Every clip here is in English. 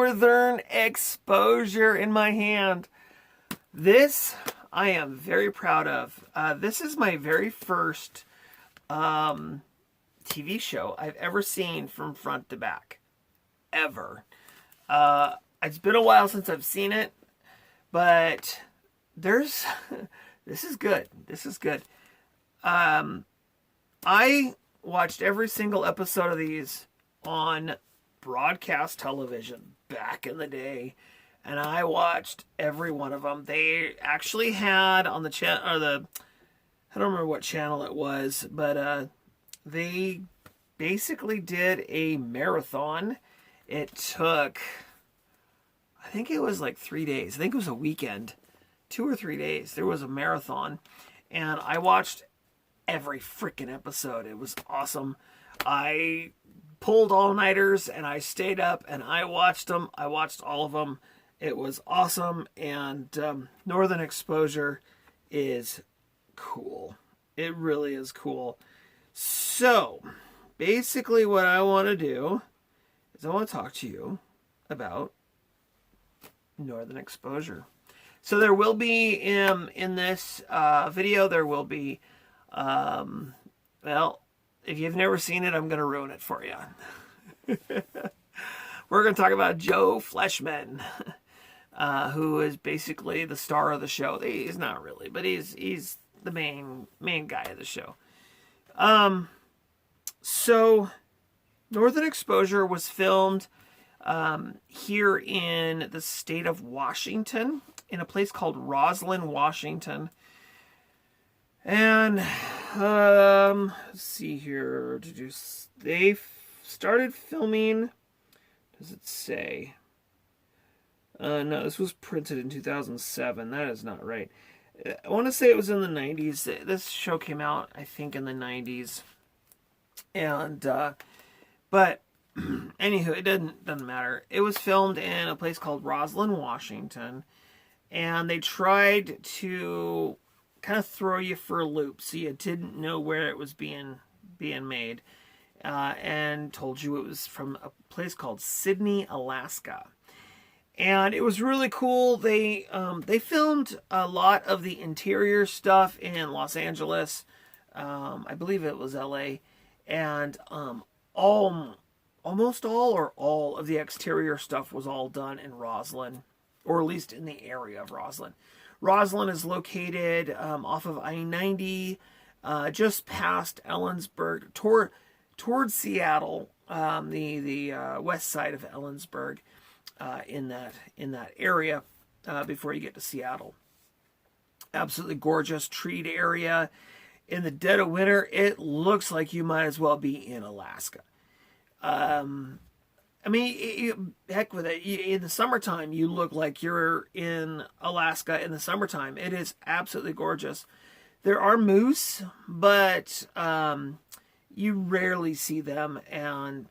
Northern Exposure in my hand. This I am very proud of. This is my very first TV show I've ever seen from front to back. Ever. It's been a while since I've seen it, but this is good. This is good. I watched every single episode of these on broadcast television back in the day, and I watched every one of them. They actually had on the channel, or I don't remember what channel it was, but they basically did a marathon. It took, I think it was like 3 days. I think it was a weekend, 2 or 3 days. There was a marathon, and I watched every freaking episode. It was awesome. I pulled all-nighters and I stayed up and I watched them. I watched all of them. It was awesome, and Northern Exposure is cool. It really is cool. So, basically what I want to do is I want to talk to you about Northern Exposure. So there will be, in this video, there will be, well, if you've never seen it, I'm going to ruin it for you. We're going to talk about Joe Fleshman, who is basically the star of the show. He's not really, but he's the main guy of the show. So Northern Exposure was filmed here in the state of Washington, in a place called Roslyn, Washington. And let's see here. They started filming. Does it say? No, this was printed in 2007. That is not right. I want to say it was in the 90s. This show came out, I think, in the 90s. And but anywho, it doesn't matter. It was filmed in a place called Roslyn, Washington, and they tried to kind of throw you for a loop so you didn't know where it was being made, and told you it was from a place called Sydney, Alaska. And it was really cool. They filmed a lot of the interior stuff in Los Angeles. I believe it was LA, and almost all or all of the exterior stuff was all done in Roslyn, or at least in the area of Roslyn. Roslyn is located off of I-90, just past Ellensburg, towards Seattle, the west side of Ellensburg, in that area, before you get to Seattle. Absolutely gorgeous treed area. In the dead of winter, it looks like you might as well be in Alaska. I mean, heck with it. In the summertime, you look like you're in Alaska in the summertime. It is absolutely gorgeous. There are moose, but you rarely see them. And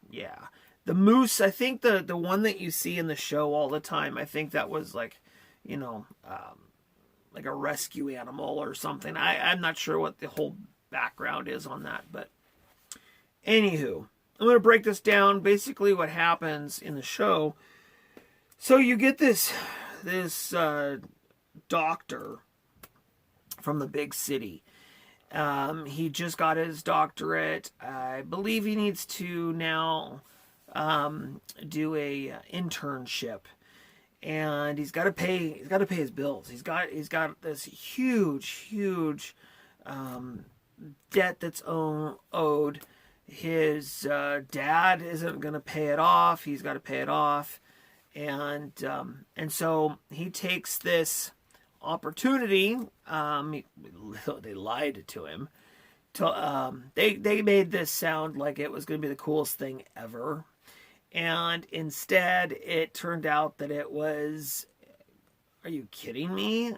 yeah, the moose, I think the one that you see in the show all the time, I think that was like, like a rescue animal or something. I'm not sure what the whole background is on that, but anywho, I'm going to break this down. Basically what happens in the show. So you get this doctor from the big city. He just got his doctorate. I believe he needs to now do a internship. And he's got to pay his bills. He's got this huge debt that's owed. His dad isn't going to pay it off. He's got to pay it off, and so he takes this opportunity. They lied to him. They made this sound like it was going to be the coolest thing ever. And instead, it turned out that it was, are you kidding me?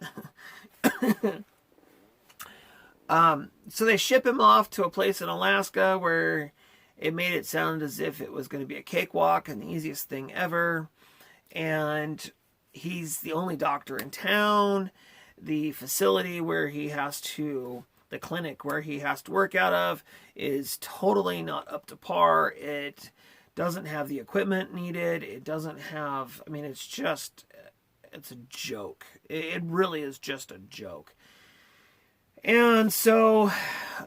So they ship him off to a place in Alaska where it made it sound as if it was going to be a cakewalk and the easiest thing ever. And he's the only doctor in town. The facility where he has to, the clinic where he has to work out of, is totally not up to par. It doesn't have the equipment needed. It doesn't have, I mean, it's a joke. It really is just a joke. And so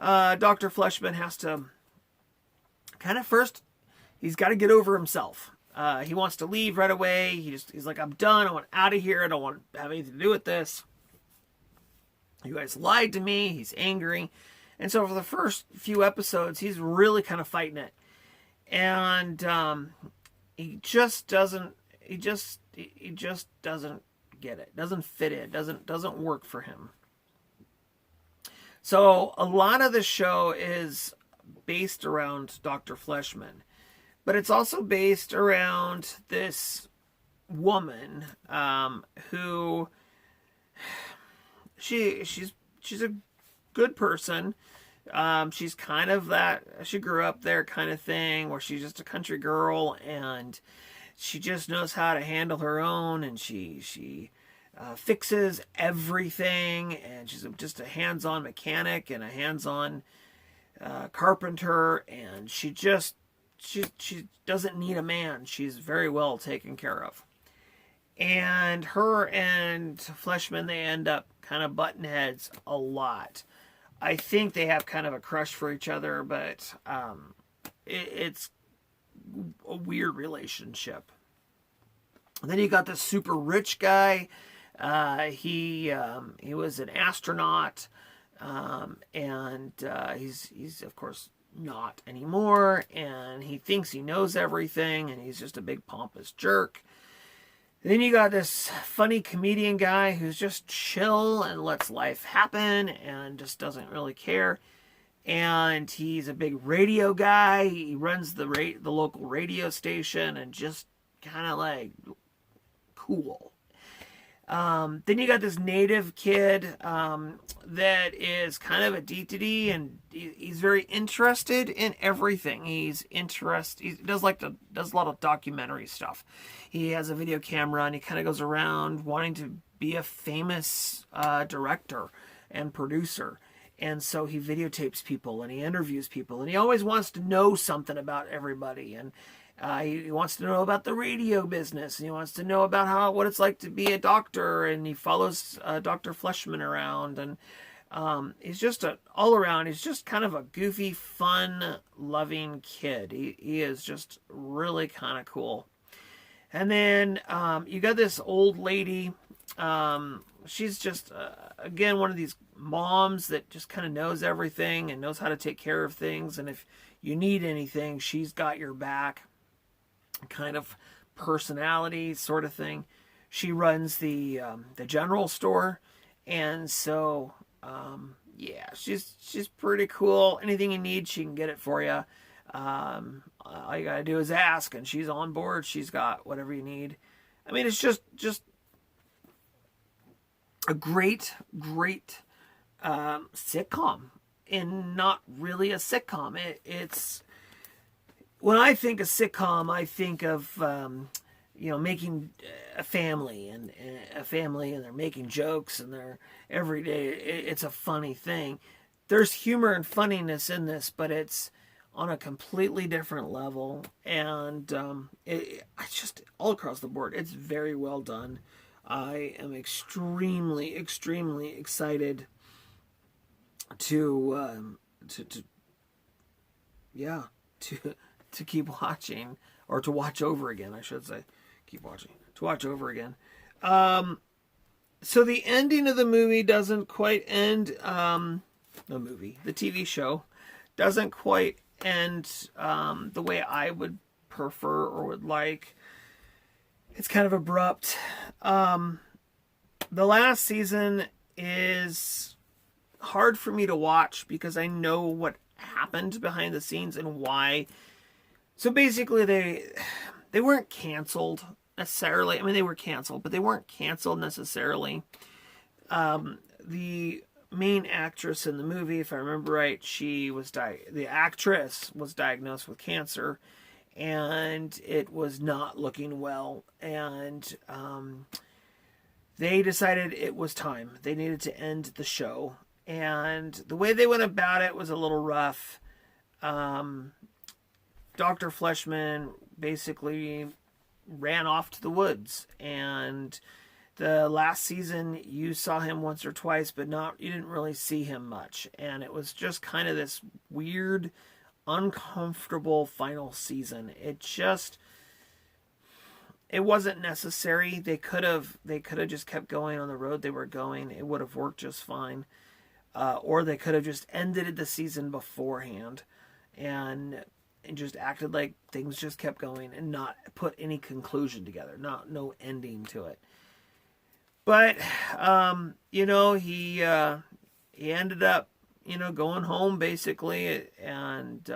Dr. Fleshman has to kind of first, he's got to get over himself. He wants to leave right away. He's like, I'm done. I want out of here. I don't want to have anything to do with this. You guys lied to me. He's angry. And so for the first few episodes, he's really kind of fighting it. And he just doesn't get it. Doesn't fit in. Doesn't work for him. So a lot of the show is based around Dr. Fleshman, but it's also based around this woman who she's a good person. She's kind of that, she grew up there kind of thing, where she's just a country girl and she just knows how to handle her own, and she fixes everything, and she's just a hands-on mechanic and a hands-on carpenter, and she doesn't need a man. She's very well taken care of. And her and Fleshman, they end up kind of butting heads a lot. I think they have kind of a crush for each other, but it's a weird relationship. And then you got this super rich guy. He was an astronaut, and he's of course not anymore. And he thinks he knows everything, and he's just a big pompous jerk. Then you got this funny comedian guy who's just chill and lets life happen and just doesn't really care. And he's a big radio guy. He runs the local radio station and just kind of like cool. Then you got this native kid that is kind of a D and he's very interested in everything. He does a lot of documentary stuff. He has a video camera and he kind of goes around wanting to be a famous director and producer. And so he videotapes people and he interviews people, and he always wants to know something about everybody. And he wants to know about the radio business, and he wants to know about what it's like to be a doctor. And he follows Dr. Fleshman around, and he's just all around. He's just kind of a goofy, fun, loving kid. He is just really kind of cool. And then you got this old lady. She's just again one of these moms that just kind of knows everything and knows how to take care of things. And if you need anything, she's got your back. Kind of personality sort of thing. She runs the general store, and so yeah, she's pretty cool. Anything you need, she can get it for you. All you gotta do is ask, and she's on board. She's got whatever you need. I mean, it's just a great sitcom, and not really a sitcom. It's when I think of sitcom, I think of making a family and they're making jokes, and they're every day. It's a funny thing. There's humor and funniness in this, but it's on a completely different level, and it's just all across the board. It's very well done. I am extremely excited to keep watching, or to watch over again, I should say. To watch over again. So the ending of the movie doesn't quite end, the TV show doesn't quite end the way I would prefer or would like. It's kind of abrupt. The last season is hard for me to watch because I know what happened behind the scenes and why. So basically they weren't canceled necessarily. I mean, they were canceled, but they weren't canceled necessarily. The main actress in the movie, if I remember right, the actress was diagnosed with cancer, and it was not looking well. And they decided it was time. They needed to end the show. And the way they went about it was a little rough. Dr. Fleshman basically ran off to the woods. And the last season you saw him once or twice, but you didn't really see him much. And it was just kind of this weird, uncomfortable final season. It wasn't necessary. They could have just kept going on the road they were going. It would have worked just fine. Or they could have just ended the season beforehand and just acted like things just kept going and not put any conclusion together, no ending to it. But he ended up going home basically, and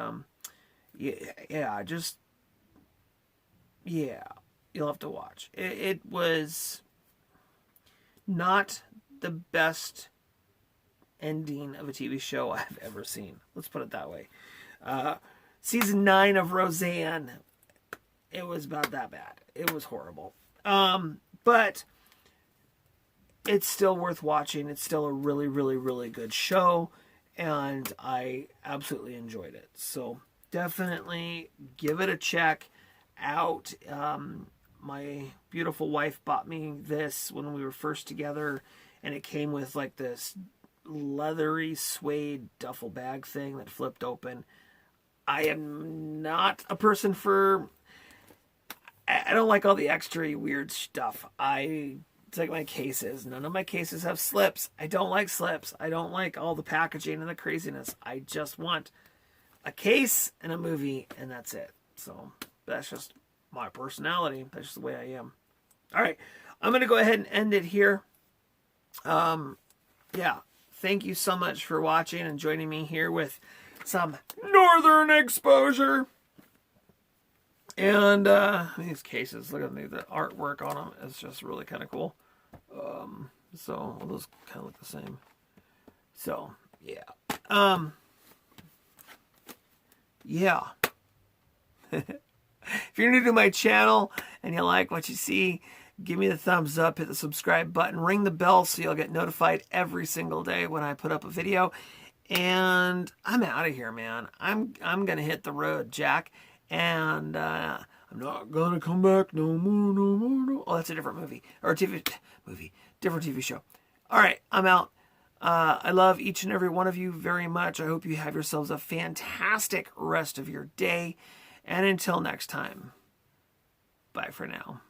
you'll have to watch. It was not the best ending of a TV show I've ever seen. Let's put it that way. Season 9 of Roseanne, it was about that bad. It was horrible. But it's still worth watching. It's still a really, really, really good show, and I absolutely enjoyed it. So definitely give it a check out. My beautiful wife bought me this when we were first together, and it came with like this leathery suede duffel bag thing that flipped open. I am not a person I don't like all the extra weird stuff. It's like my cases. None of my cases have slips. I don't like slips. I don't like all the packaging and the craziness. I just want a case and a movie, and that's it. So that's just my personality. That's just the way I am. All right. I'm going to go ahead and end it here. Thank you so much for watching and joining me here with some Northern Exposure. And these cases, look at the artwork on them. It's just really kind of cool. So all those kind of look the same. So yeah. If you're new to my channel and you like what you see, give me the thumbs up, hit the subscribe button, ring the bell so you'll get notified every single day when I put up a video. And I'm out of here, man. I'm gonna hit the road, Jack. And I'm not gonna come back no more, no more, no. Oh, that's a different movie. Or different TV show. All right, I'm out. I love each and every one of you very much. I hope you have yourselves a fantastic rest of your day. And until next time, bye for now.